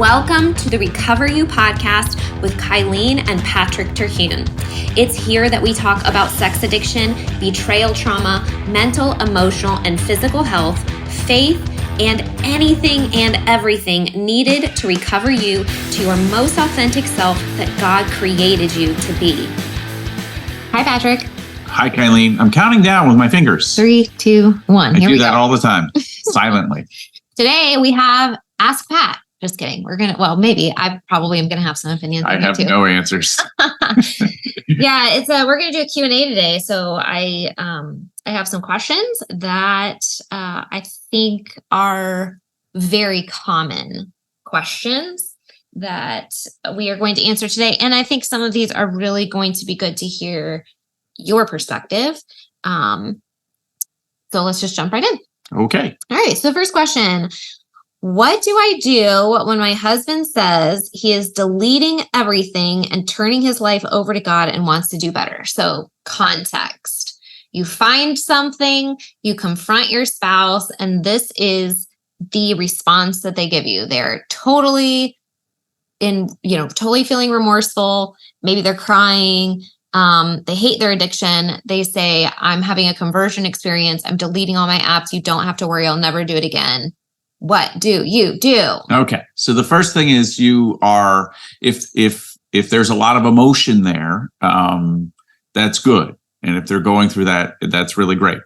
Welcome to the Recover You podcast with Kylene and Patrick. It's here that we talk about sex addiction, betrayal trauma, mental, emotional, and physical health, faith, and anything and everything needed to recover you to your most authentic self that God created you to be. Hi, Patrick. Hi, Kylene. I'm counting down with my fingers. 3, 2, 1. I do that all the time, silently. Today we have Ask Pat. Just kidding. Maybe I probably am going to have some opinions. I have no answers. Yeah, we're going to do a Q&A today. So I have some questions that I think are very common questions that we are going to answer today. And I think some of these are really going to be good to hear your perspective. So let's just jump right in. Okay. All right. So the first question. What do I do when my husband says he is deleting everything and turning his life over to God and wants to do better? So context. You find something, you confront your spouse, and this is the response that they give you. They're totally feeling remorseful. Maybe they're crying. They hate their addiction. They say, I'm having a conversion experience. I'm deleting all my apps. You don't have to worry. I'll never do it again. What do you do? Okay. So the first thing is if there's a lot of emotion there, that's good. And if they're going through that, that's really great.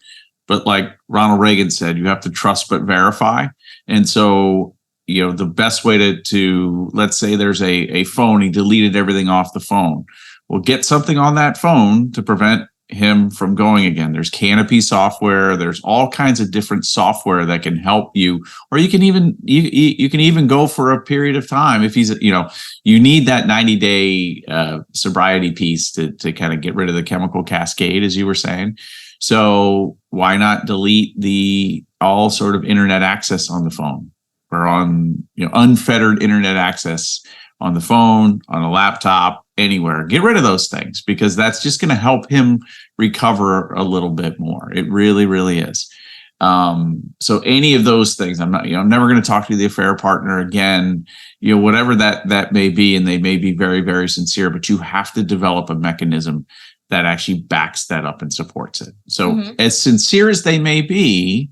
But like Ronald Reagan said, you have to trust but verify. And so, the best way to let's say there's a phone, he deleted everything off the phone. Well, get something on that phone to prevent him from going again. There's Canopy software. There's all kinds of different software that can help you, or you can even go for a period of time. If he's, you need that 90-day sobriety piece to kind of get rid of the chemical cascade, as you were saying. So why not delete all sort of internet access on the phone, or on, unfettered internet access on the phone, on a laptop, anywhere. Get rid of those things, because that's just going to help him recover a little bit more. It really, really is. So any of those things, I'm never going to talk to the affair partner again, whatever that may be, and they may be very, very sincere, but you have to develop a mechanism that actually backs that up and supports it. So as sincere as they may be,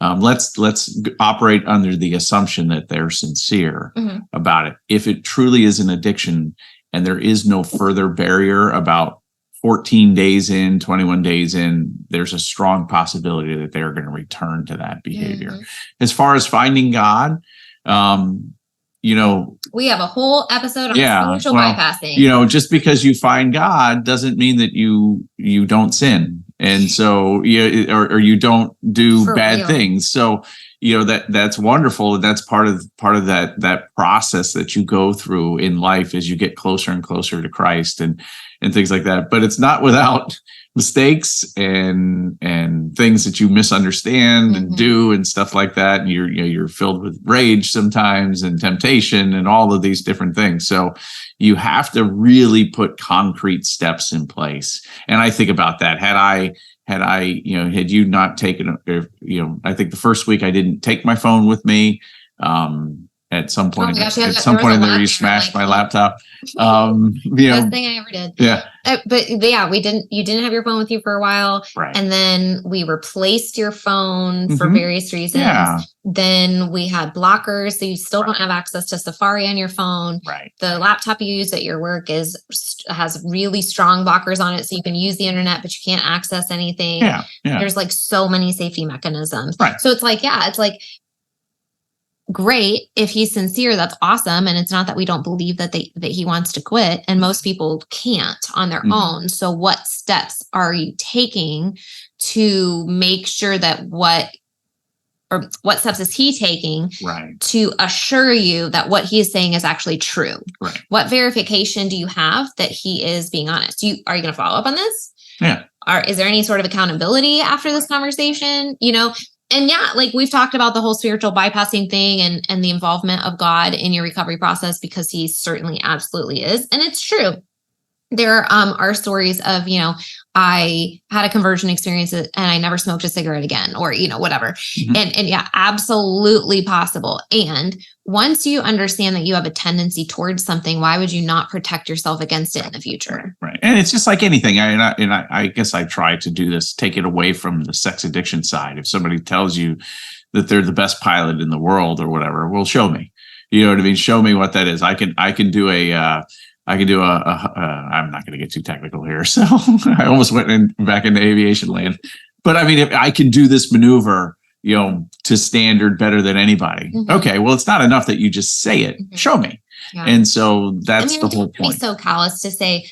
let's operate under the assumption that they're sincere about it. If it truly is an addiction and there is no further barrier about 14 days in, 21 days in, there's a strong possibility that they're going to return to that behavior. As far as finding God, we have a whole episode on spiritual bypassing. Just because you find God doesn't mean that you don't sin. And so, or you don't do bad things. So, that's wonderful. And that's part of that process that you go through in life as you get closer and closer to Christ and things like that. But it's not without mistakes and things that you misunderstand and do and stuff like that. And you're filled with rage sometimes and temptation and all of these different things. So you have to really put concrete steps in place. And I think about that. Had you not taken, I think the first week I didn't take my phone with me. At some point, in there, you smashed my laptop. Best thing I ever did. Yeah. You didn't have your phone with you for a while. Right. And then we replaced your phone for various reasons. Yeah. Then we had blockers. So you still don't have access to Safari on your phone. Right. The laptop you use at your work has really strong blockers on it. So you can use the internet, but you can't access anything. Yeah. There's like so many safety mechanisms. Right. So it's like, great. If he's sincere, that's awesome. And it's not that we don't believe that he wants to quit. And most people can't on their own. So what steps are you taking to make sure that what steps is he taking to assure you that what he is saying is actually true? Right. What verification do you have that he is being honest? Are you going to follow up on this? Yeah. Is there any sort of accountability after this conversation? And like we've talked about the whole spiritual bypassing thing and the involvement of God in your recovery process, because he certainly absolutely is. And it's true. There are stories of, I had a conversion experience and I never smoked a cigarette again, or, whatever. And yeah, absolutely possible. And once you understand that you have a tendency towards something, why would you not protect yourself against it in the future? Right. And it's just like anything. I guess I try to do this, take it away from the sex addiction side. If somebody tells you that they're the best pilot in the world or whatever, well, show me. You know what I mean? Show me what that is. I can do I'm not going to get too technical here. So I almost went back into aviation land. But I mean, if I can do this maneuver, to standard better than anybody. Okay, well, it's not enough that you just say it. Show me. Yeah. And so that's the whole point. Be so callous to say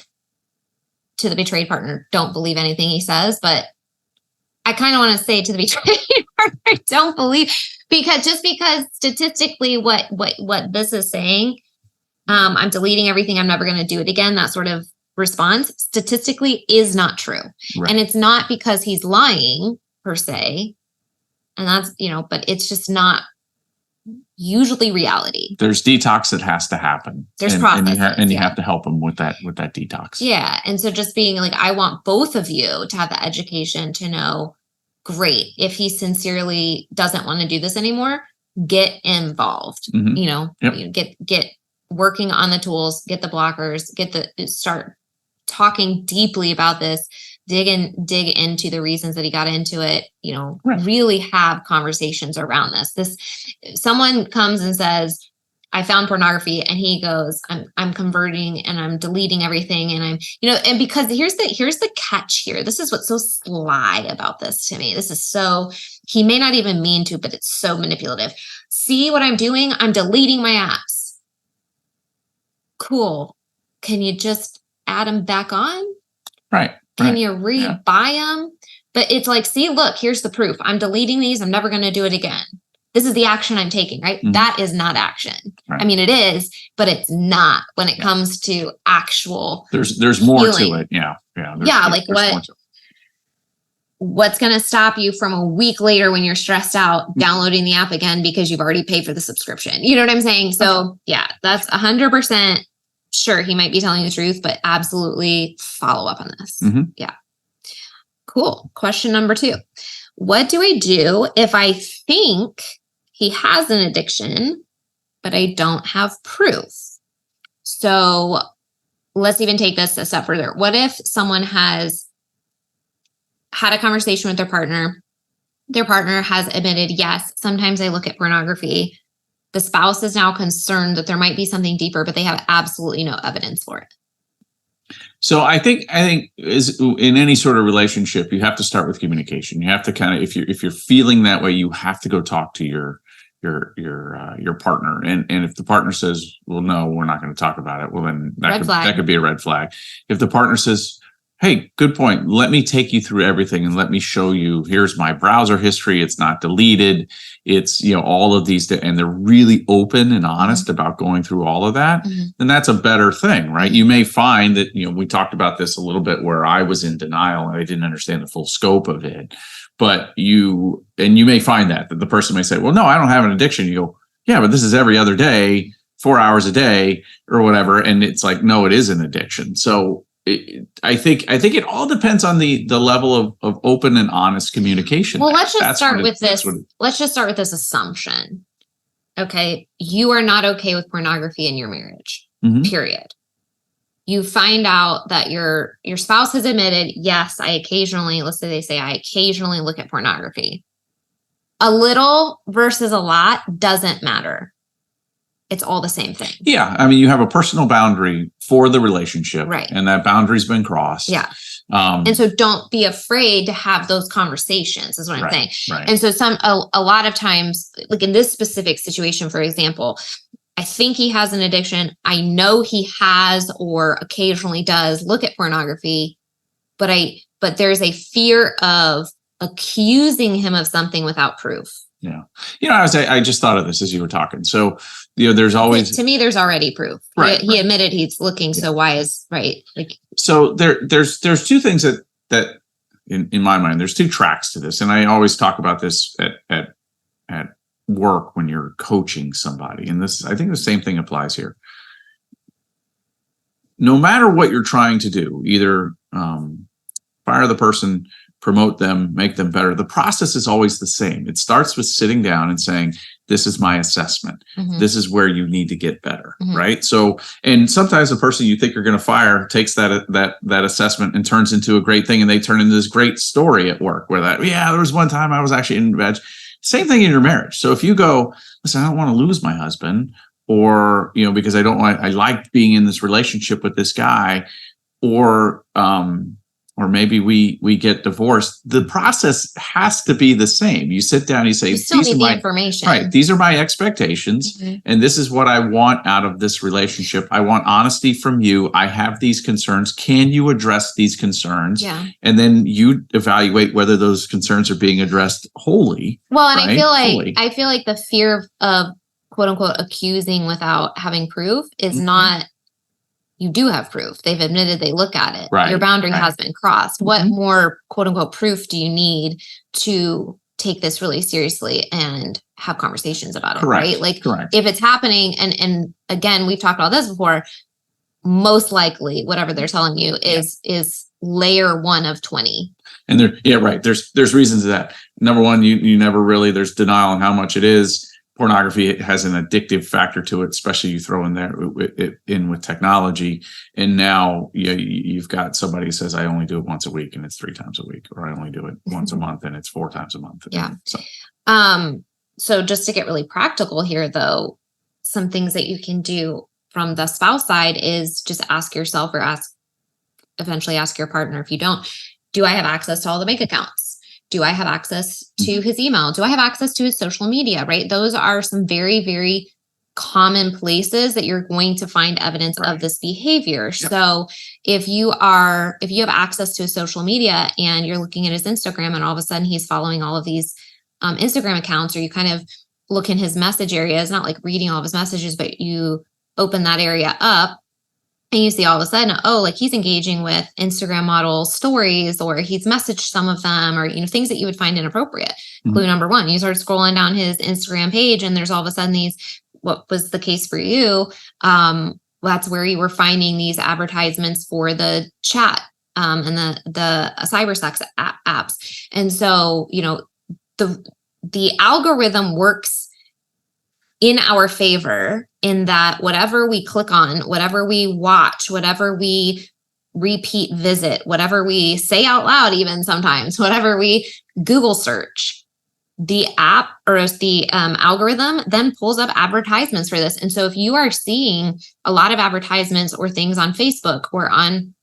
to the betrayed partner, don't believe anything he says. But I kind of want to say to the betrayed partner, don't believe, because statistically what this is saying, I'm deleting everything, I'm never going to do it again, that sort of response statistically is not true. Right. And it's not because he's lying per se. And that's, but it's just not usually reality. There's detox that has to happen. There's processes. And you have to help them with that detox. Yeah. And so just being like, I want both of you to have the education to know, great, if he sincerely doesn't want to do this anymore, get involved, get working on the tools, get the blockers, start talking deeply about this, dig into the reasons that he got into it, right. Really have conversations around this. Someone comes and says, I found pornography, and he goes, I'm converting and I'm deleting everything. And I'm, and because here's the catch here. This is what's so sly about this to me. This is he may not even mean to, but it's so manipulative. See what I'm doing? I'm deleting my apps. Cool. Can you just add them back on? Right. Can you buy them? But it's like, see, look, here's the proof. I'm deleting these. I'm never going to do it again. This is the action I'm taking, right? Mm-hmm. That is not action. Right. I mean, it is, but it's not when it comes to actual. There's more to it. Yeah. What's going to stop you from a week later when you're stressed out downloading the app again because you've already paid for the subscription? You know what I'm saying? So yeah, that's 100%. Sure, he might be telling the truth, but absolutely follow up on this. Mm-hmm. Yeah. Cool. Question number 2. What do I do if I think he has an addiction, but I don't have proof? So let's even take this a step further. What if someone has had a conversation with their partner has admitted, yes, sometimes I look at pornography. The spouse is now concerned that there might be something deeper, but they have absolutely no evidence for it. So I think is in any sort of relationship, you have to start with communication. You have to kind of, if you're feeling that way, you have to go talk to your partner. And if the partner says, well, no, we're not going to talk about it, well, then that could be a red flag. If the partner says, hey, good point, let me take you through everything and let me show you, here's my browser history. It's not deleted. It's, all of these, and they're really open and honest about going through all of that. Mm-hmm. Then that's a better thing, right? You may find that, we talked about this a little bit where I was in denial and I didn't understand the full scope of it. But you may find that the person may say, well, no, I don't have an addiction. You go, yeah, but this is every other day, 4 hours a day or whatever. And it's like, no, it is an addiction. So I think it all depends on the level of open and honest communication. Well, let's just start with this. Let's just start with this assumption. Okay. You are not okay with pornography in your marriage, period. You find out that your spouse has admitted, yes, let's say they say, I occasionally look at pornography. A little versus a lot doesn't matter. It's all the same thing. Yeah. I mean, you have a personal boundary for the relationship. Right. And that boundary's been crossed. Yeah. And so don't be afraid to have those conversations is what I'm saying. Right. And so a lot of times, like in this specific situation, for example, I think he has an addiction. I know he has or occasionally does look at pornography, but there's a fear of accusing him of something without proof. Yeah. I just thought of this as you were talking. So, there's always, to me, there's already proof. Right. He admitted he's looking. So why is right? Like, so there's two things that in my mind, there's two tracks to this. And I always talk about this at work when you're coaching somebody. And I think the same thing applies here. No matter what you're trying to do, either fire the person, promote them, make them better. The process is always the same. It starts with sitting down and saying, this is my assessment. This is where you need to get better, right? So, and sometimes the person you think you're going to fire takes that assessment and turns into a great thing, and they turn into this great story at work where there was one time I was actually in bed. Same thing in your marriage. So if you go, listen, I don't want to lose my husband, or, because I like being in this relationship with this guy, or maybe we get divorced. The process has to be the same. You sit down, you say, you still need the information. Right. These are my expectations. And this is what I want out of this relationship. I want honesty from you. I have these concerns. Can you address these concerns? Yeah. And then you evaluate whether those concerns are being addressed wholly. Well, and I feel like the fear of quote unquote accusing without having proof is not, you do have proof. They've admitted they look at it. Right, your boundary has been crossed. What more quote unquote proof do you need to take this really seriously and have conversations about it? Right? Like if it's happening, and again, we've talked about this before, most likely whatever they're telling you is layer 1 of 20. And there's reasons to that. Number one, you never really, there's denial on how much it is. Pornography has an addictive factor to it, especially you throw in with technology. And now you've got somebody who says, I only do it once a week and it's 3 times a week, or I only do it once a month and it's 4 times a month. Yeah. So just to get really practical here, though, some things that you can do from the spouse side is just ask yourself, or eventually ask your partner, if you don't, do I have access to all the bank accounts? Do I have access to his email? Do I have access to his social media, right? Those are some very, very common places that you're going to find evidence of this behavior. Yep. So if you have access to his social media and you're looking at his Instagram and all of a sudden he's following all of these Instagram accounts, or you kind of look in his message area, it's not like reading all of his messages, but you open that area up, and you see all of a sudden, like he's engaging with Instagram model stories, or he's messaged some of them, or, things that you would find inappropriate. Clue number 1, you start scrolling down his Instagram page and there's all of a sudden these, what was the case for you? That's where you were finding these advertisements for the chat and the cyber sex apps. And so, the algorithm works in our favor, in that whatever we click on, whatever we watch, whatever we repeat visit, whatever we say out loud, even sometimes, whatever we Google search, the app or the algorithm then pulls up advertisements for this. And so if you are seeing a lot of advertisements or things on Facebook or on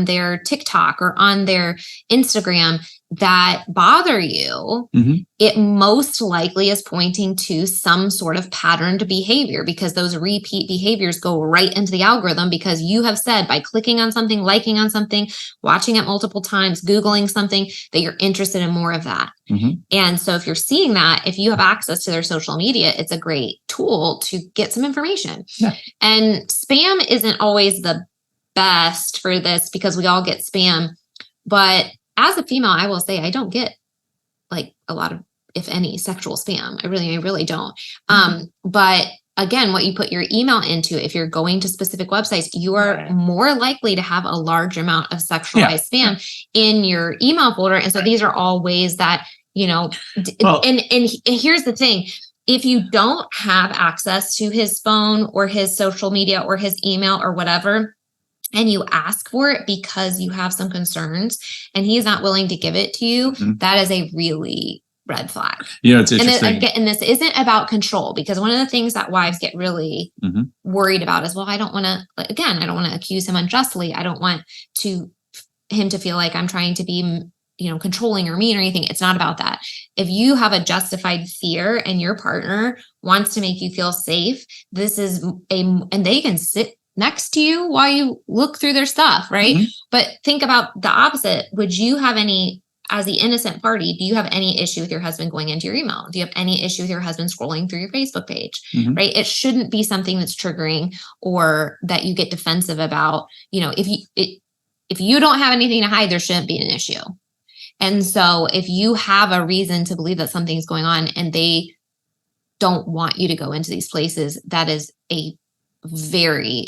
their TikTok or on their Instagram that bother you, it most likely is pointing to some sort of patterned behavior, because those repeat behaviors go right into the algorithm, because you have said by clicking on something, liking on something, watching it multiple times, Googling something, that you're interested in more of that. And so if you're seeing that, if you have access to their social media, it's a great tool to get some information. Yeah. And spam isn't always the best for this, because we all get spam, but as a female, I will say I don't get like a lot of, if any, sexual spam. I really don't. But again, what you put your email into, if you're going to specific websites, you are more likely to have a large amount of sexualized spam in your email folder. And so these are all ways that, and here's the thing. If you don't have access to his phone or his social media or his email or whatever, and you ask for it because you have some concerns and he's not willing to give it to you, that is a really red flag. Yeah, it's interesting. And this isn't about control, because one of the things that wives get really worried about is, well, I don't want to accuse him unjustly. I don't want him to feel like I'm trying to be, controlling or mean or anything. It's not about that. If you have a justified fear and your partner wants to make you feel safe, and they can sit next to you while you look through their stuff, right? But think about the opposite. Would you have as the innocent party, do you have any issue with your husband going into your email? Do you have any issue with your husband scrolling through your Facebook page, right? It shouldn't be something that's triggering or that you get defensive about. If you don't have anything to hide, there shouldn't be an issue. And so if you have a reason to believe that something's going on and they don't want you to go into these places, that is a very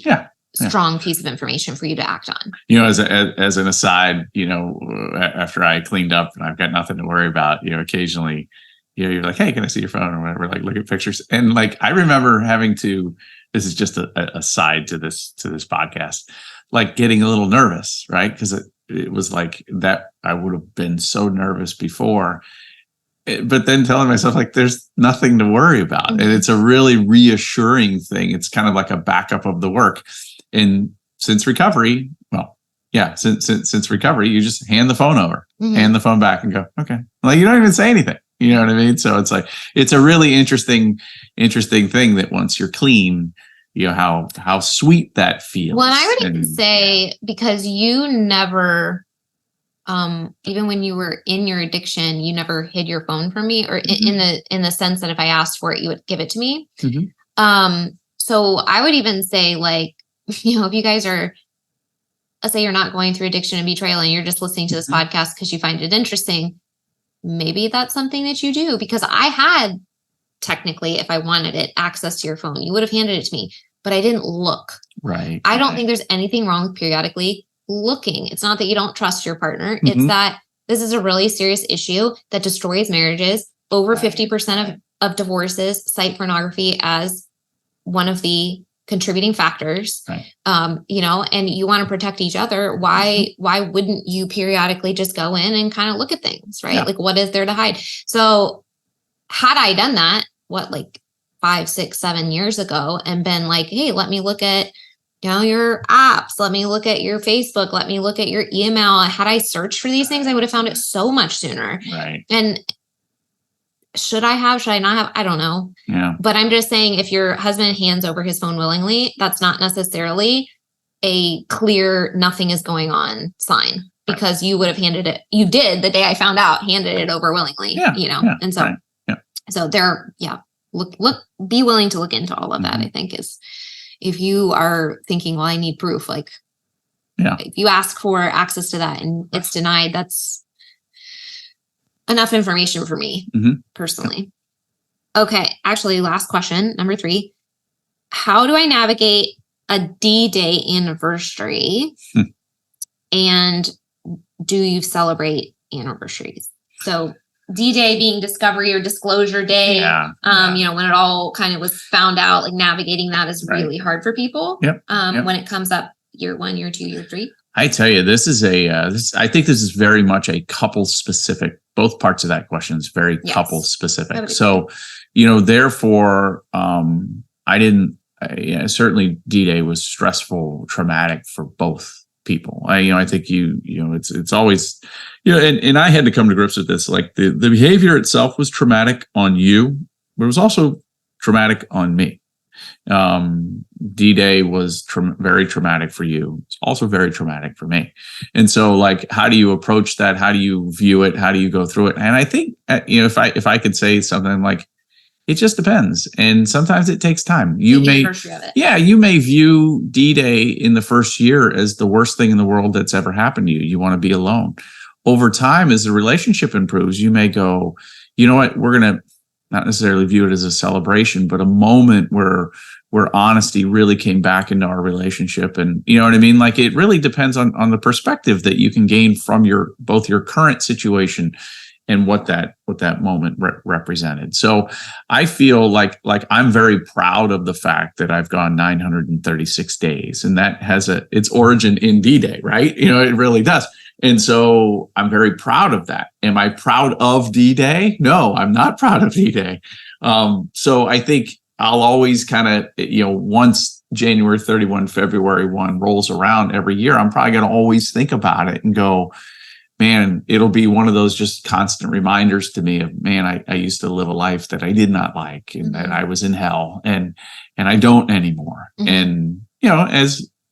strong piece of information for you to act on. As an aside, after I cleaned up and I've got nothing to worry about, occasionally, you're like, hey, can I see your phone or whatever? Like, look at pictures. And like, I remember having to, this is just a side to this podcast, like getting a little nervous, right? Because it was like that. I would have been so nervous before, but then telling myself like, there's nothing to worry about. And it's a really reassuring thing. It's kind of like a backup of the work. And since recovery, since recovery, you just hand the phone over, hand the phone back and go, okay. Like, you don't even say anything. You know what I mean? So it's like, it's a really interesting thing that once you're clean, how sweet that feels. Well, and I would even say, because you never, even when you were in your addiction, you never hid your phone from me, or in the sense that if I asked for it, you would give it to me. So I would even say, like, if you guys are, let's say you're not going through addiction and betrayal and you're just listening to this podcast because you find it interesting, maybe that's something that you do, because I had, technically, if I wanted it, access to your phone. You would have handed it to me, but I didn't look. Right. I don't think there's anything wrong with periodically looking. It's not that you don't trust your partner. It's that this is a really serious issue that destroys marriages. Over 50% of divorces cite pornography as one of the contributing factors. Right. And you want to protect each other. Why wouldn't you periodically just go in and kind of look at things, right? Yeah. Like, what is there to hide? So had I done that, like 5, 6, 7 years ago, and been like, hey, let me look at, your apps, let me look at your Facebook, let me look at your email. Had I searched for these things, I would have found it so much sooner. Right. And should I not have? I don't know. Yeah. But I'm just saying, if your husband hands over his phone willingly, that's not necessarily a clear nothing is going on sign, because you would have handed it. You did the day I found out, handed it over willingly. Yeah. And so, so there, look, be willing to look into all of that. I think is, if you are thinking, well, I need proof, like, if you ask for access to that and it's denied, that's enough information for me personally. Okay. Actually, last question, number 3. How do I navigate a D-Day anniversary? And do you celebrate anniversaries? So D-Day being discovery or disclosure day, when it all kind of was found out, like navigating that is really hard for people. When it comes up year 1, year 2, year 3. I tell you, this is I think this is very much a couple specific. Both parts of that question is very couple specific. So, therefore, certainly D-Day was stressful, traumatic for both people. I think it's always, and I had to come to grips with this. Like the behavior itself was traumatic on you, but it was also traumatic on me. D-Day was very traumatic for you. It's also very traumatic for me. And so, like, how do you approach that? How do you view it? How do you go through it? And I think, if I could say something like, it just depends. And sometimes it takes time. You may view D-Day in the first year as the worst thing in the world that's ever happened to you. You want to be alone. Over time, as the relationship improves, you may go, you know what, we're going to not necessarily view it as a celebration, but a moment where honesty really came back into our relationship. And you know what I mean? Like, it really depends on the perspective that you can gain from both your current situation and what that moment represented. So I feel like I'm very proud of the fact that I've gone 936 days, and that has its origin in D-Day, right? It really does. And so I'm very proud of that. Am I proud of D-Day? No, I'm not proud of D-Day. So I think I'll always kind of, once January 31, February 1 rolls around every year, I'm probably going to always think about it and go, man, it'll be one of those just constant reminders to me of, man, I used to live a life that I did not like, and that I was in hell, and I don't anymore. And,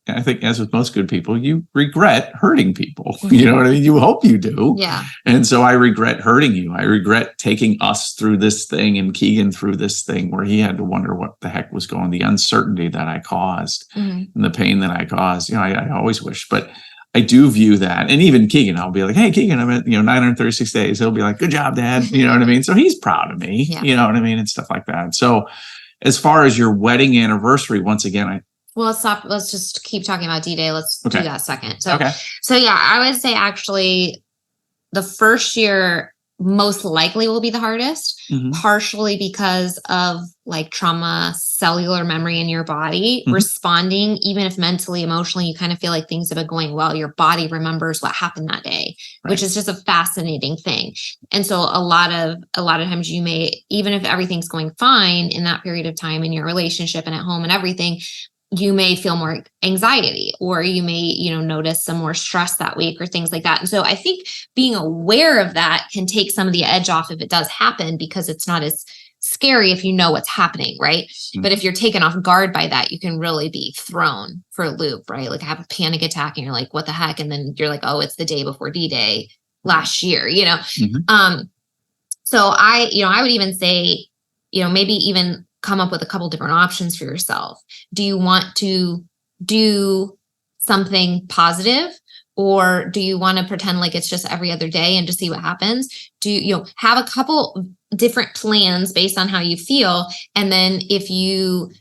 I think, as with most good people, you regret hurting people. You know what I mean? You hope you do. Yeah. And so I regret hurting you. I regret taking us through this thing and Keegan through this thing where he had to wonder what the heck was going on, the uncertainty that I caused and the pain that I caused. I always wish, but I do view that. And even Keegan, I'll be like, hey, Keegan, I'm at 936 days. He'll be like, good job, Dad. You know what I mean? So he's proud of me, you know what I mean? And stuff like that. So as far as your wedding anniversary, once again, Well, let's stop. Let's just keep talking about D-Day. Let's do that second. Okay. So yeah, I would say actually the first year most likely will be the hardest, partially because of like trauma, cellular memory in your body responding, even if mentally, emotionally, you kind of feel like things have been going well, your body remembers what happened that day, which is just a fascinating thing. And so a lot of times you may, even if everything's going fine in that period of time in your relationship and at home and everything, you may feel more anxiety, or you may, notice some more stress that week or things like that. And so I think being aware of that can take some of the edge off if it does happen, because it's not as scary if you know what's happening, right? But if you're taken off guard by that, you can really be thrown for a loop, right? Like have a panic attack and you're like, what the heck? And then you're like, oh, it's the day before D-Day last year, So I would even say, maybe even come up with a couple different options for yourself. Do you want to do something positive, or do you want to pretend like it's just every other day and just see what happens? Do you have a couple different plans based on how you feel? And then if you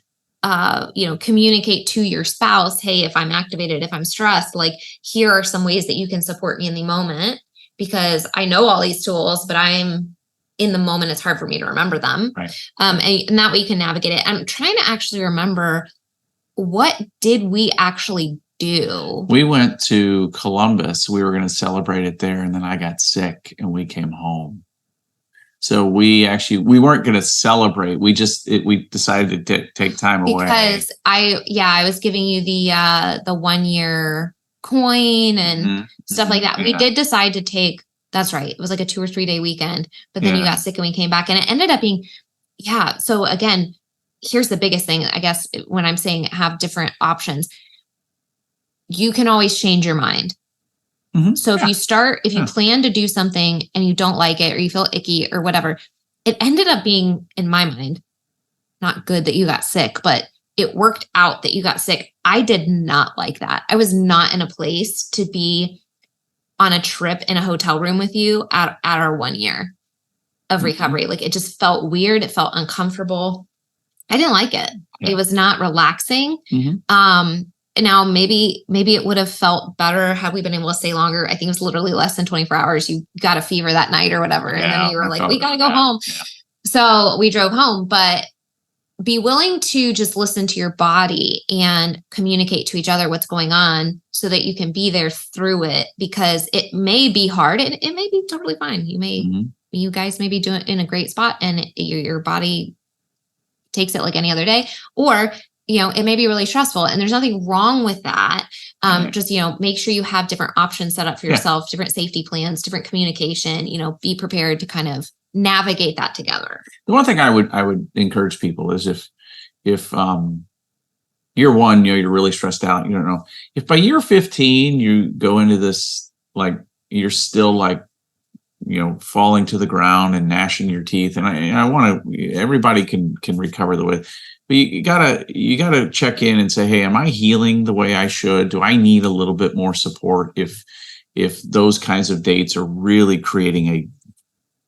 communicate to your spouse, hey, if I'm activated, if I'm stressed, like here are some ways that you can support me in the moment, because I know all these tools, but I'm in the moment, it's hard for me to remember them. Right. And that way you can navigate it. I'm trying to actually remember, what did we actually do? We went to Columbus. We were going to celebrate it there. And then I got sick and we came home. So we weren't going to celebrate. We decided to take time away. Because I was giving you the 1 year coin and stuff like that. We did decide to take, that's right, it was like a 2 or 3 day weekend, but then you got sick and we came back, and it ended up being, so again, here's the biggest thing, I guess, when I'm saying have different options, you can always change your mind. So if you plan to do something and you don't like it, or you feel icky or whatever, it ended up being, in my mind, not good that you got sick, but it worked out that you got sick. I did not like that. I was not in a place to be on a trip in a hotel room with you at our 1 year of recovery. Like it just felt weird. It felt uncomfortable. I didn't like it. It was not relaxing. Now maybe it would have felt better had we been able to stay longer. I think it was literally less than 24 hours. You got a fever that night or whatever. And then you were like, we got to go home. Yeah. So we drove home, but be willing to just listen to your body and communicate to each other what's going on so that you can be there through it, because it may be hard and it may be totally fine. You guys may be doing it in a great spot and your body takes it like any other day, or, it may be really stressful, and there's nothing wrong with that. Just, make sure you have different options set up for yourself, different safety plans, different communication, be prepared to kind of navigate that together. The one thing I would encourage people is if year one, you're really stressed out, you don't know, if by year 15 you go into this, like you're still like, falling to the ground and gnashing your teeth. And I want to, everybody can recover the way, but you gotta check in and say, hey, am I healing the way I should? Do I need a little bit more support if those kinds of dates are really creating a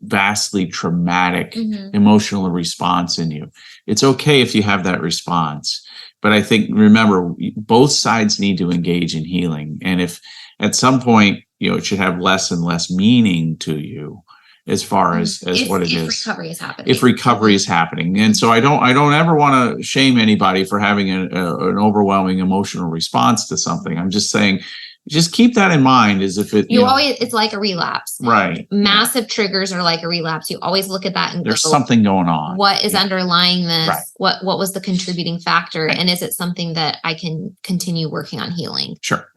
vastly traumatic emotional response in you? It's okay if you have that response, but I think, remember, both sides need to engage in healing. And if at some point, it should have less and less meaning to you as far as what it is. If recovery is happening. If recovery is happening. And so I don't ever want to shame anybody for having an overwhelming emotional response to something. I'm just saying, just keep that in mind, as if it's like a relapse. Right. Massive triggers are like a relapse. You always look at that and there's something going on. What is underlying this? Right. What was the contributing factor? Right. And is it something that I can continue working on healing? Sure.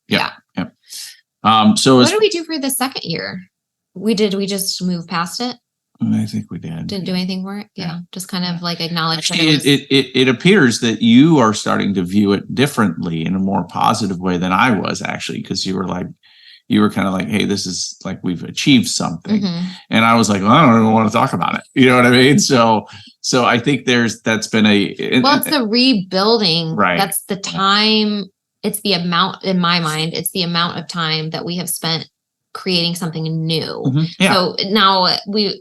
Yeah. So what did we do for the second year? We just move past it? I think we did. Didn't do anything for it? Yeah. Just kind of like acknowledge that it appears that you are starting to view it differently, in a more positive way than I was, actually, because you were kind of like, hey, this is like, we've achieved something. And I was like, well, I don't even want to talk about it. You know what I mean? So I think that's been it's the rebuilding. Right. That's the time. It's the amount, in my mind, it's the amount of time that we have spent creating something new. Yeah. So now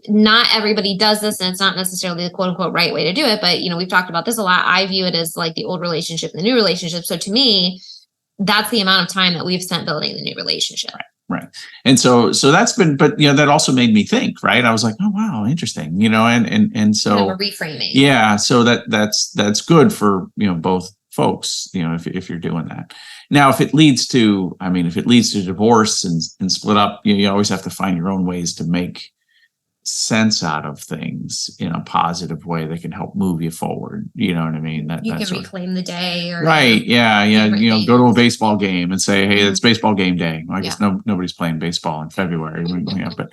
not everybody does this, and it's not necessarily the quote unquote right way to do it, but we've talked about this a lot. I view it as like the old relationship and the new relationship. So to me, that's the amount of time that we've spent building the new relationship. Right. And so that's been, but that also made me think, right? I was like, oh wow, interesting, and so kind of a reframing. Yeah. So that's good for, both folks, if you're doing that. Now, if it leads to divorce and split up, you always have to find your own ways to make sense out of things in a positive way that can help move you forward. You know what I mean? You can reclaim the day, or right. Yeah. Go to a baseball game and say, hey, it's baseball game day. Well, I guess nobody's playing baseball in February. But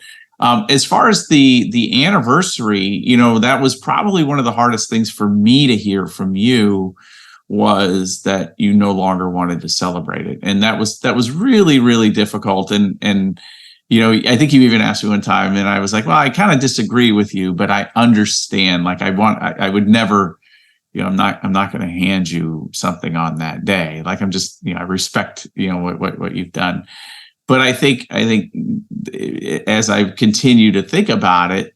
as far as the anniversary, that was probably one of the hardest things for me to hear from you, was that you no longer wanted to celebrate it. And that was really, really difficult. And I think you even asked me one time, and I was like, well, I kind of disagree with you, but I understand. Like, I would never, I'm not going to hand you something on that day. Like, I'm just, I respect, what you've done. But I think as I continue to think about it,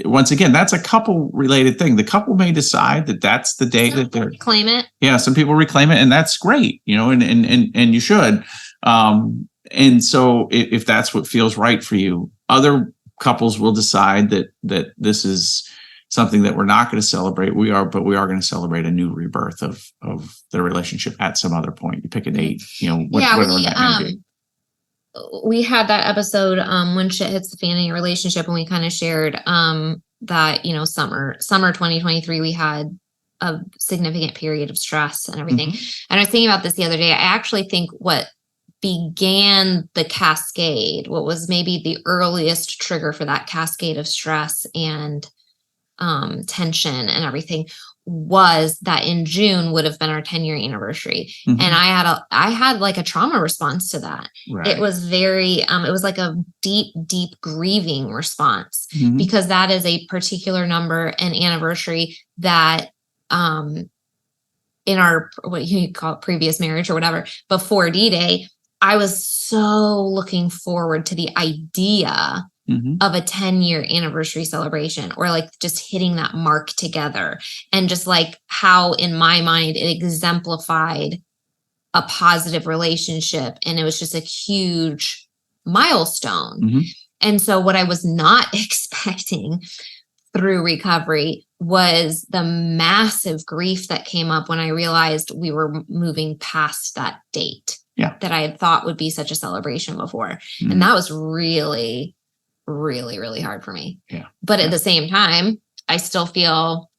once again, that's a couple related thing. The couple may decide that that's the day that they're reclaim it. Yeah, some people reclaim it, and that's great, and you should. And so if that's what feels right for you, other couples will decide that this is something that we're not going to celebrate. But we are going to celebrate a new rebirth of the relationship at some other point. You pick a date, whatever that may be. We had that episode when shit hits the fan in your relationship, and we kind of shared that summer 2023 we had a significant period of stress and everything. And I was thinking about this the other day. I actually think what began the cascade, what was maybe the earliest trigger for that cascade of stress and tension and everything, was that in June would have been our 10-year anniversary. And I had like a trauma response to that. Right. It was very, it was like a deep grieving response, because that is a particular number and anniversary that, in our, what you call it, previous marriage or whatever, before D-Day, I was so looking forward to the idea of a 10-year anniversary celebration, or like just hitting that mark together, and just like how in my mind it exemplified a positive relationship, and it was just a huge milestone. And so what I was not expecting through recovery was the massive grief that came up when I realized we were moving past that date that I had thought would be such a celebration before. And that was really, really, really hard for me. But at the same time, I still feel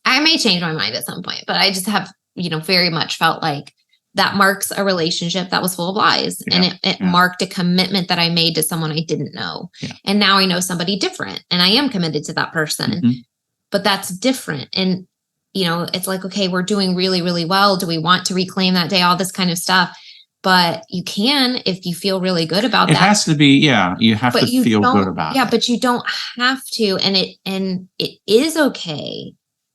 I may change my mind at some point, but I just have, very much felt like that marks a relationship that was full of lies. And it marked a commitment that I made to someone I didn't know. And now I know somebody different, and I am committed to that person, but that's different. And, it's like, okay, we're doing really, really well. Do we want to reclaim that day? All this kind of stuff. But you can, if you feel really good about that. It has to be, you have to feel good about it. Yeah, but you don't have to. And it is okay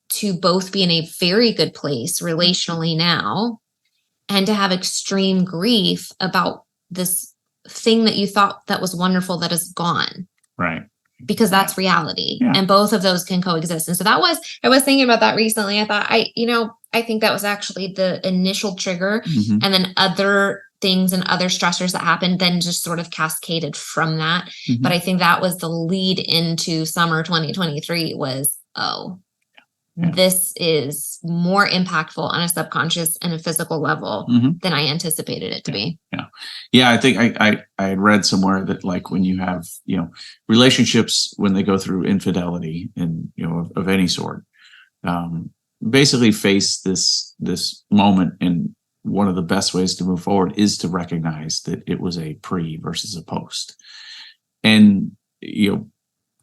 to both be in a very good place relationally now, and to have extreme grief about this thing that you thought that was wonderful that is gone. Right. Because that's reality. And both of those can coexist. And so I was thinking about that recently. I thought, I think that was actually the initial trigger. And then other things and other stressors that happened then just sort of cascaded from that. But I think that was the lead into summer 2023 was, this is more impactful on a subconscious and a physical level than I anticipated it to be. Yeah. I think I had read somewhere that, like, when you have, relationships, when they go through infidelity and, of any sort, basically face this moment. And one of the best ways to move forward is to recognize that it was a pre versus a post. And,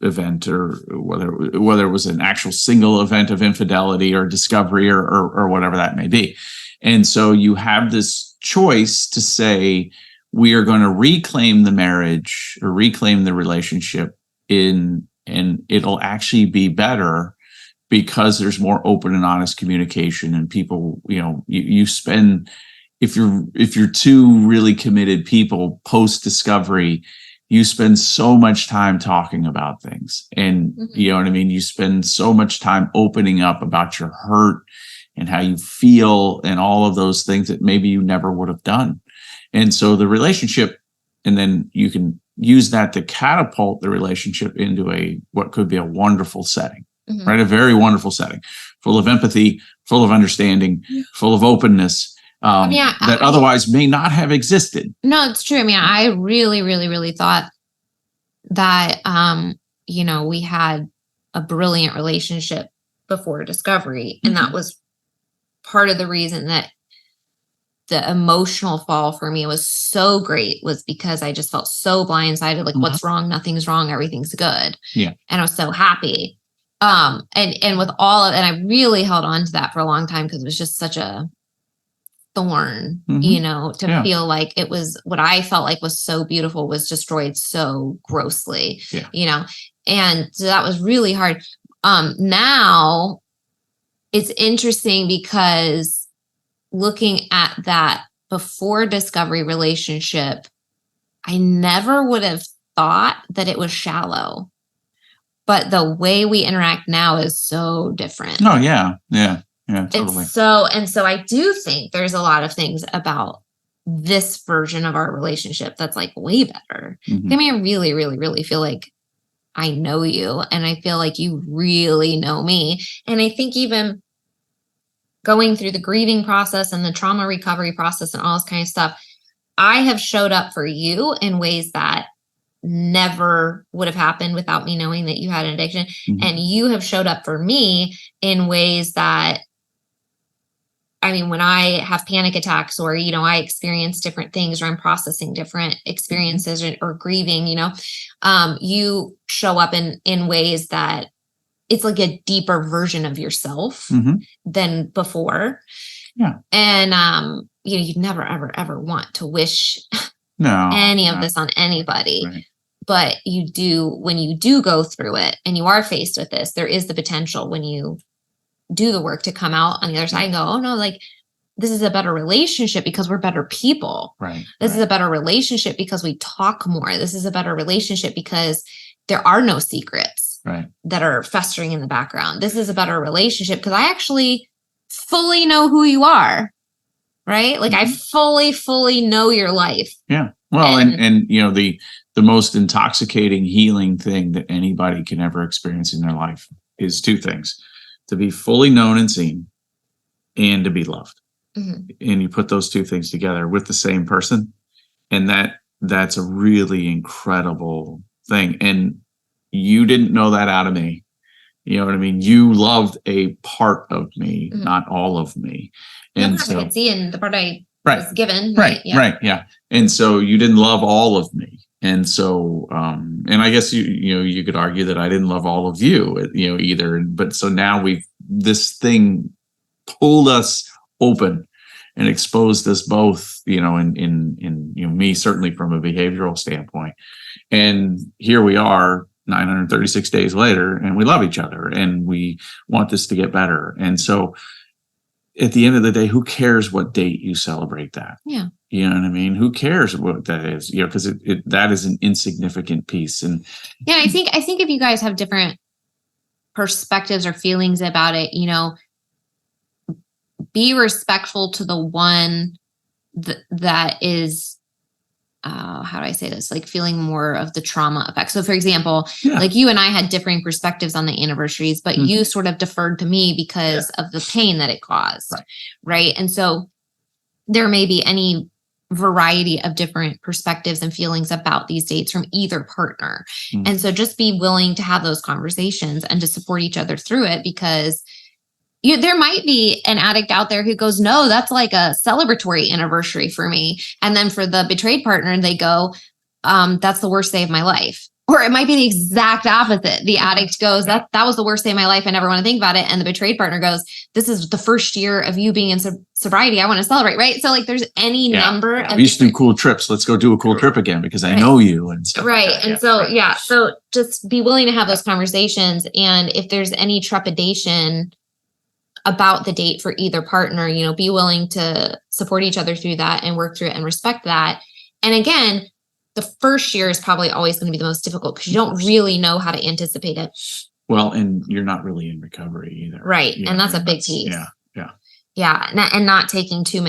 event, or whether it was an actual single event of infidelity or discovery or whatever that may be. And so you have this choice to say, we are going to reclaim the marriage or reclaim the relationship and it'll actually be better because there's more open and honest communication, and people, you spend, if you're two really committed people post discovery, you spend so much time talking about things, and you know what I mean? You spend so much time opening up about your hurt and how you feel and all of those things that maybe you never would have done. And so the relationship, and then you can use that to catapult the relationship into what could be a wonderful setting, right? A very wonderful setting, full of empathy, full of understanding, full of openness, that otherwise may not have existed. No, it's true. I mean, I really, really, really thought that, we had a brilliant relationship before discovery. And that was part of the reason that the emotional fall for me was so great, was because I just felt so blindsided. Like, what's wrong? Nothing's wrong. Everything's good. Yeah. And I was so happy. And with and I really held on to that for a long time, because it was just such a thorn, to feel like it was what I felt like was so beautiful was destroyed so grossly, and so that was really hard. Now it's interesting, because looking at that before discovery relationship, I never would have thought that it was shallow, but the way we interact now is so different. Oh yeah. Yeah, totally. And so I do think there's a lot of things about this version of our relationship that's like way better. I mean, I really, really, really feel like I know you, and I feel like you really know me. And I think even going through the grieving process and the trauma recovery process and all this kind of stuff, I have showed up for you in ways that never would have happened without me knowing that you had an addiction. And you have showed up for me in ways that, I mean, when I have panic attacks, or, I experience different things, or I'm processing different experiences, or grieving, you show up in ways that it's like a deeper version of yourself than before. Yeah. And, you'd never, ever, ever want to wish any of this on anybody. Right. But you do, when you do go through it and you are faced with this, there is the potential, when you do the work, to come out on the other side and go, oh no, like, this is a better relationship because we're better people. Right. This is a better relationship because we talk more. This is a better relationship because there are no secrets that are festering in the background. This is a better relationship because I actually fully know who you are. Right. Like, I fully know your life. Yeah. Well, and the most intoxicating healing thing that anybody can ever experience in their life is two things: to be fully known and seen, and to be loved. And you put those two things together with the same person, and that's a really incredible thing. And you didn't know that out of me. You know what I mean? You loved a part of me, not all of me. And so I could see in the part I was given. Right. Yeah. And so you didn't love all of me. And so, and I guess you could argue that I didn't love all of you, either. But so now this thing pulled us open and exposed us both, in me, certainly from a behavioral standpoint. And here we are 936 days later, and we love each other, and we want this to get better. And so at the end of the day, who cares what date you celebrate that? Yeah. You know what I mean? Who cares what that is? Because that is an insignificant piece. And yeah, I think if you guys have different perspectives or feelings about it, be respectful to the one that is, how do I say this? Like, feeling more of the trauma effect. So for example, like, you and I had differing perspectives on the anniversaries, but you sort of deferred to me because of the pain that it caused. Right. And so there may be any variety of different perspectives and feelings about these dates from either partner. And so just be willing to have those conversations and to support each other through it, because there might be an addict out there who goes, no, that's like a celebratory anniversary for me. And then for the betrayed partner, they go, that's the worst day of my life. Or it might be the exact opposite. The addict goes, that was the worst day of my life. I never want to think about it. And the betrayed partner goes, this is the first year of you being in sobriety. I want to celebrate. Right. So like, there's any number. We used to do cool trips. Let's go do a cool trip again because I know you and stuff. Right. Like that. And so, so just be willing to have those conversations. And if there's any trepidation about the date for either partner, be willing to support each other through that and work through it and respect that. And again, the first year is probably always going to be the most difficult because you don't really know how to anticipate it. Well, and you're not really in recovery either. Right. And that's a big piece. Yeah. Yeah. Yeah. And not making too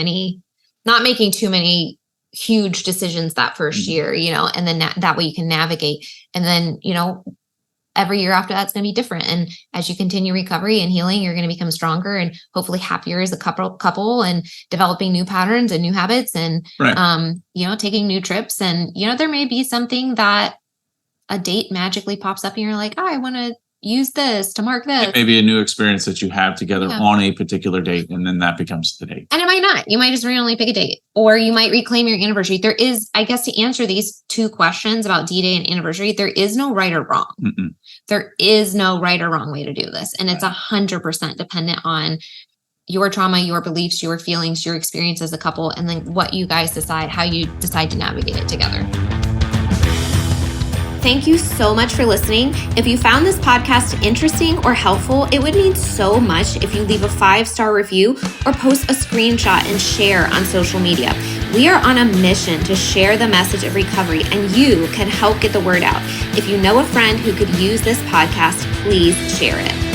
many huge decisions that first year, and then that way you can navigate. And then, every year after that's going to be different. And as you continue recovery and healing, you're going to become stronger and hopefully happier as a couple and developing new patterns and new habits and, taking new trips. And, there may be something that a date magically pops up and you're like, oh, I want to use this to mark this. It may be a new experience that you have together on a particular date, and then that becomes the date. And it might not. You might just randomly pick a date, or you might reclaim your anniversary. There is, I guess, to answer these two questions about D-Day and anniversary, there is no right or wrong. Mm-mm. There is no right or wrong way to do this. And it's 100% dependent on your trauma, your beliefs, your feelings, your experience as a couple, and then what you guys decide, how you decide to navigate it together. Thank you so much for listening. If you found this podcast interesting or helpful, it would mean so much if you leave a 5-star review or post a screenshot and share on social media. We are on a mission to share the message of recovery, and you can help get the word out. If you know a friend who could use this podcast, please share it.